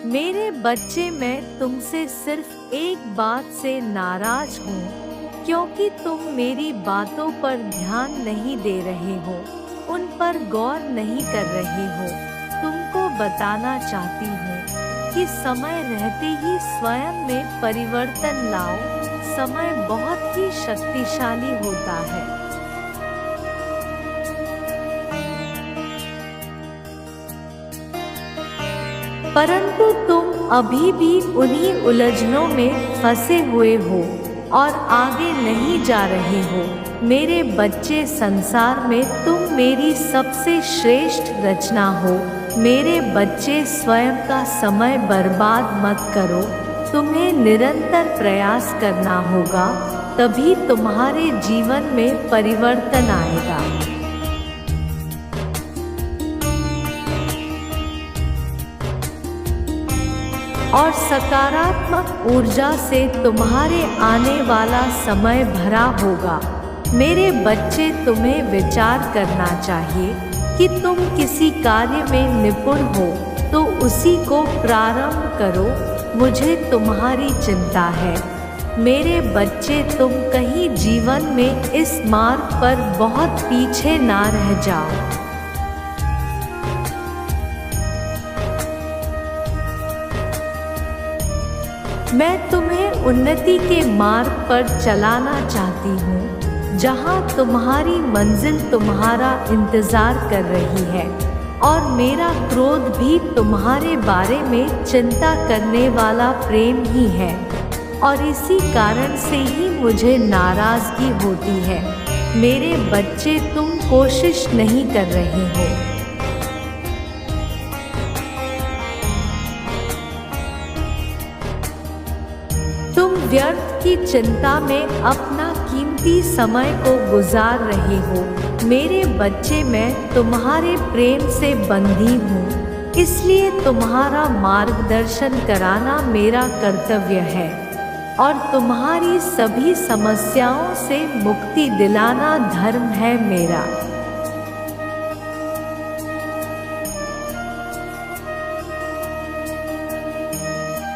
मेरे बच्चे, मैं तुमसे सिर्फ एक बात से नाराज हूँ, क्योंकि तुम मेरी बातों पर ध्यान नहीं दे रहे हो, उन पर गौर नहीं कर रहे हो। तुमको बताना चाहती हूँ कि समय रहते ही स्वयं में परिवर्तन लाओ। समय बहुत ही शक्तिशाली होता है। परंतु तुम अभी भी उन्हीं उलझनों में फंसे हुए हो और आगे नहीं जा रहे हो। मेरे बच्चे, संसार में तुम मेरी सबसे श्रेष्ठ रचना हो। मेरे बच्चे, स्वयं का समय बर्बाद मत करो। तुम्हें निरंतर प्रयास करना होगा, तभी तुम्हारे जीवन में परिवर्तन आएगा। और सकारात्मक ऊर्जा से तुम्हारे आने वाला समय भरा होगा। मेरे बच्चे, तुम्हें विचार करना चाहिए कि तुम किसी कार्य में निपुण हो तो उसी को प्रारंभ करो। मुझे तुम्हारी चिंता है। मेरे बच्चे, तुम कहीं जीवन में इस मार्ग पर बहुत पीछे ना रह जाओ। मैं तुम्हें उन्नति के मार्ग पर चलाना चाहती हूँ, जहाँ तुम्हारी मंजिल तुम्हारा इंतजार कर रही है। और मेरा क्रोध भी तुम्हारे बारे में चिंता करने वाला प्रेम ही है, और इसी कारण से ही मुझे नाराजगी होती है। मेरे बच्चे, तुम कोशिश नहीं कर रहे हो। तुम व्यर्थ की चिंता में अपना कीमती समय को गुजार रहे हो। मेरे बच्चे, मैं तुम्हारे प्रेम से बंधी हूँ, इसलिए तुम्हारा मार्गदर्शन कराना मेरा कर्तव्य है और तुम्हारी सभी समस्याओं से मुक्ति दिलाना धर्म है मेरा।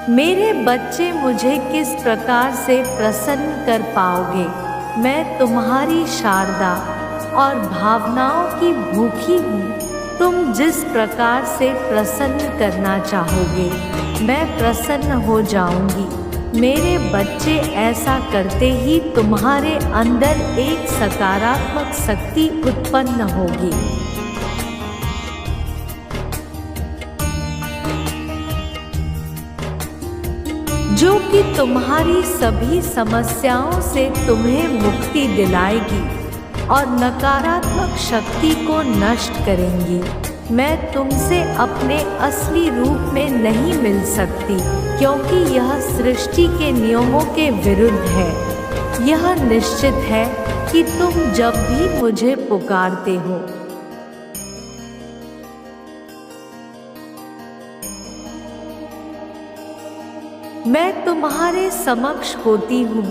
मेरे बच्चे, मुझे किस प्रकार से प्रसन्न कर पाओगे? मैं तुम्हारी शारदा और भावनाओं की भूखी हूँ। तुम जिस प्रकार से प्रसन्न करना चाहोगे, मैं प्रसन्न हो जाऊंगी। मेरे बच्चे, ऐसा करते ही तुम्हारे अंदर एक सकारात्मक शक्ति उत्पन्न होगी, जो कि तुम्हारी सभी समस्याओं से तुम्हें मुक्ति दिलाएगी और नकारात्मक शक्ति को नष्ट करेंगी। मैं तुमसे अपने असली रूप में नहीं मिल सकती, क्योंकि यह सृष्टि के नियमों के विरुद्ध है। यह निश्चित है कि तुम जब भी मुझे पुकारते हो, मैं तुम्हारे समक्ष होती हूँ,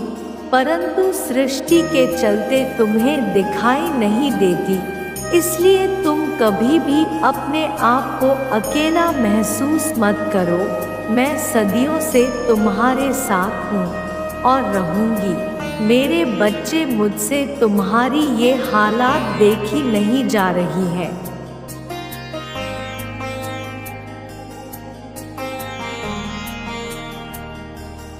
परंतु सृष्टि के चलते तुम्हें दिखाई नहीं देती। इसलिए तुम कभी भी अपने आप को अकेला महसूस मत करो। मैं सदियों से तुम्हारे साथ हूँ और रहूँगी। मेरे बच्चे, मुझसे तुम्हारी ये हालात देखी नहीं जा रही है।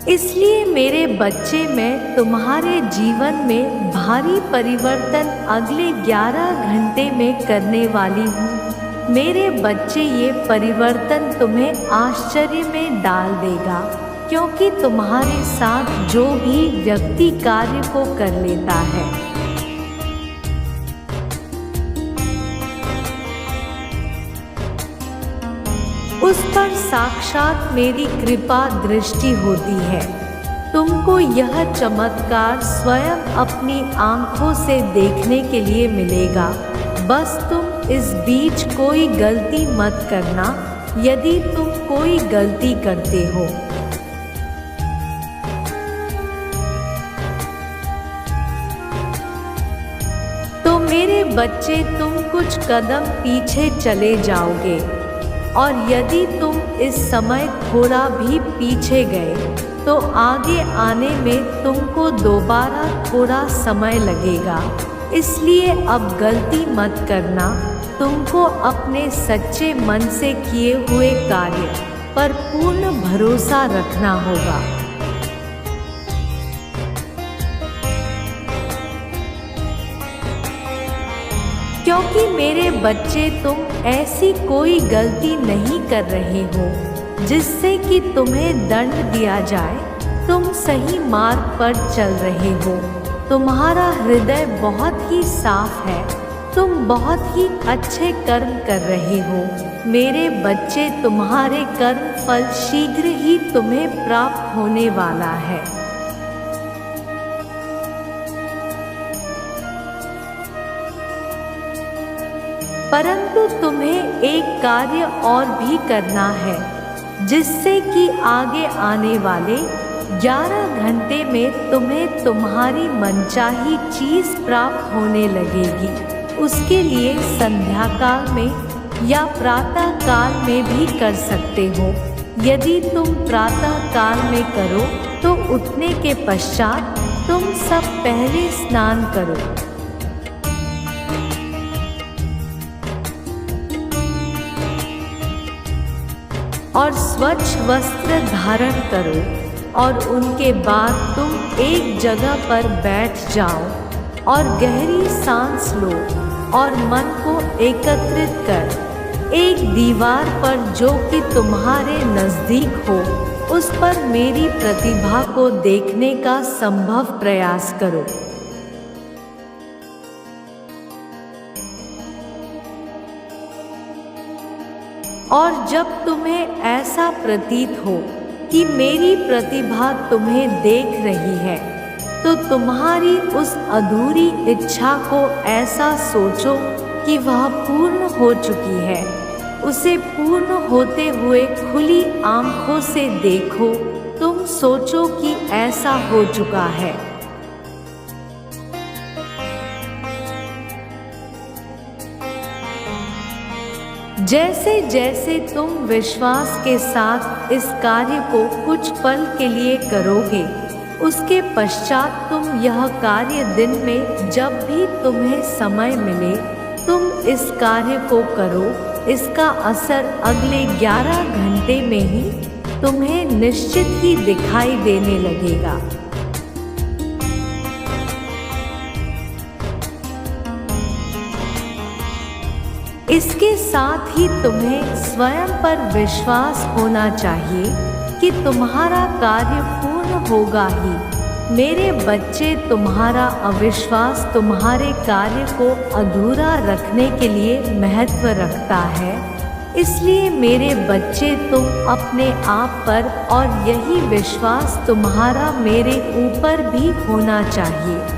इसलिए मेरे बच्चे, मैं तुम्हारे जीवन में भारी परिवर्तन अगले 11 घंटे में करने वाली हूँ। मेरे बच्चे, ये परिवर्तन तुम्हें आश्चर्य में डाल देगा, क्योंकि तुम्हारे साथ जो भी व्यक्ति कार्य को कर लेता है, उस पर साक्षात मेरी कृपा दृष्टि होती है। तुमको यह चमत्कार स्वयं अपनी आंखों से देखने के लिए मिलेगा। बस तुम इस बीच कोई गलती मत करना। यदि तुम कोई गलती करते हो तो मेरे बच्चे, तुम कुछ कदम पीछे चले जाओगे। और यदि तुम इस समय थोड़ा भी पीछे गए तो आगे आने में तुमको दोबारा थोड़ा समय लगेगा। इसलिए अब गलती मत करना। तुमको अपने सच्चे मन से किए हुए कार्य पर पूर्ण भरोसा रखना होगा। क्योंकि मेरे बच्चे तुम ऐसी कोई गलती नहीं कर रहे हो जिससे कि तुम्हें दंड दिया जाए। तुम सही मार्ग पर चल रहे हो। तुम्हारा हृदय बहुत ही साफ है। तुम बहुत ही अच्छे कर्म कर रहे हो। मेरे बच्चे, तुम्हारे कर्म फल शीघ्र ही तुम्हें प्राप्त होने वाला है। परंतु तुम्हें एक कार्य और भी करना है जिससे कि आगे आने वाले 11 घंटे में तुम्हें तुम्हारी मनचाही चीज प्राप्त होने लगेगी। उसके लिए संध्या काल में या प्रातः काल में भी कर सकते हो। यदि तुम प्रातः काल में करो तो उठने के पश्चात तुम सब पहले स्नान करो और स्वच्छ वस्त्र धारण करो और उनके बाद तुम एक जगह पर बैठ जाओ और गहरी सांस लो और मन को एकत्रित कर एक दीवार पर जो कि तुम्हारे नज़दीक हो उस पर मेरी प्रतिभा को देखने का संभव प्रयास करो। और जब तुम्हें ऐसा प्रतीत हो कि मेरी प्रतिभा तुम्हें देख रही है तो तुम्हारी उस अधूरी इच्छा को ऐसा सोचो कि वह पूर्ण हो चुकी है। उसे पूर्ण होते हुए खुली आंखों से देखो। तुम सोचो कि ऐसा हो चुका है। जैसे जैसे तुम विश्वास के साथ इस कार्य को कुछ पल के लिए करोगे, उसके पश्चात तुम यह कार्य दिन में जब भी तुम्हें समय मिले तुम इस कार्य को करो। इसका असर अगले 11 घंटे में ही तुम्हें निश्चित ही दिखाई देने लगेगा। इसके साथ ही तुम्हें स्वयं पर विश्वास होना चाहिए कि तुम्हारा कार्य पूर्ण होगा ही। मेरे बच्चे, तुम्हारा अविश्वास तुम्हारे कार्य को अधूरा रखने के लिए महत्व रखता है। इसलिए मेरे बच्चे, तुम अपने आप पर और यही विश्वास तुम्हारा मेरे ऊपर भी होना चाहिए।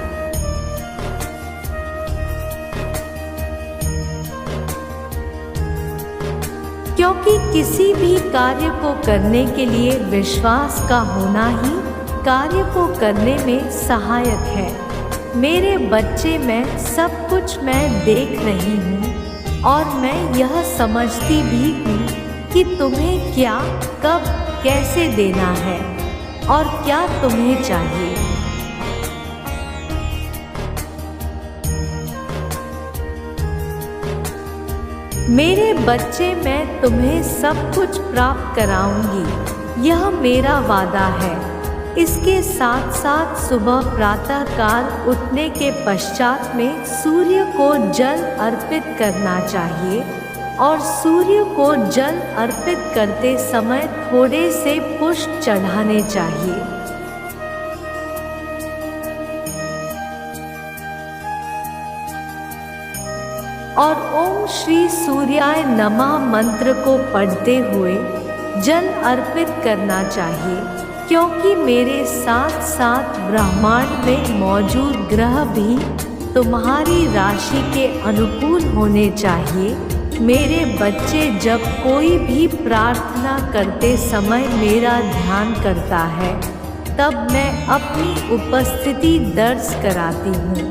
क्योंकि किसी भी कार्य को करने के लिए विश्वास का होना ही कार्य को करने में सहायक है। मेरे बच्चे, मैं देख रही हूँ और मैं यह समझती भी हूँ कि तुम्हें क्या, कब, कैसे देना है और क्या तुम्हें चाहिए। मेरे बच्चे, मैं तुम्हें सब कुछ प्राप्त कराऊंगी, यह मेरा वादा है। इसके साथ साथ सुबह प्रातः काल उठने के पश्चात में सूर्य को जल अर्पित करना चाहिए और सूर्य को जल अर्पित करते समय थोड़े से पुष्प चढ़ाने चाहिए। और ओम श्री सूर्याय नमः मंत्र को पढ़ते हुए जल अर्पित करना चाहिए, क्योंकि मेरे साथ साथ ब्रह्मांड में मौजूद ग्रह भी तुम्हारी राशि के अनुकूल होने चाहिए। मेरे बच्चे, जब कोई भी प्रार्थना करते समय मेरा ध्यान करता है तब मैं अपनी उपस्थिति दर्ज कराती हूँ।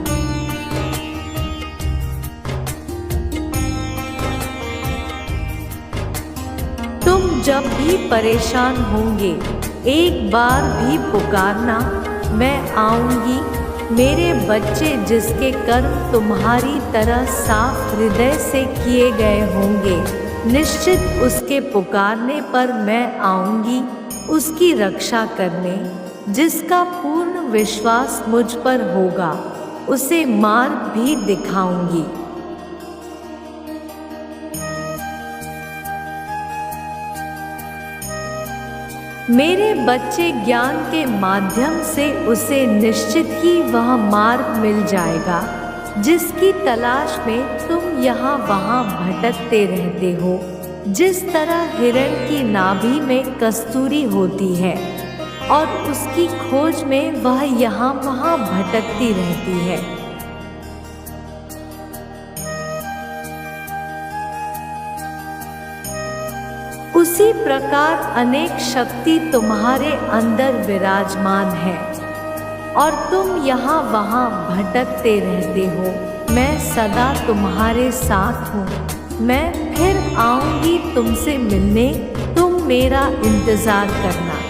तुम जब भी परेशान होंगे एक बार भी पुकारना, मैं आऊंगी। मेरे बच्चे, जिसके कर्म तुम्हारी तरह साफ हृदय से किए गए होंगे, निश्चित उसके पुकारने पर मैं आऊंगी उसकी रक्षा करने। जिसका पूर्ण विश्वास मुझ पर होगा उसे मार्ग भी दिखाऊंगी। मेरे बच्चे, ज्ञान के माध्यम से उसे निश्चित ही वह मार्ग मिल जाएगा जिसकी तलाश में तुम यहाँ वहाँ भटकते रहते हो। जिस तरह हिरण की नाभि में कस्तूरी होती है और उसकी खोज में वह यहाँ वहाँ भटकती रहती है, उसी प्रकार अनेक शक्ति तुम्हारे अंदर विराजमान है और तुम यहाँ वहाँ भटकते रहते हो। मैं सदा तुम्हारे साथ हूँ। मैं फिर आऊँगी तुमसे मिलने, तुम मेरा इंतज़ार करना।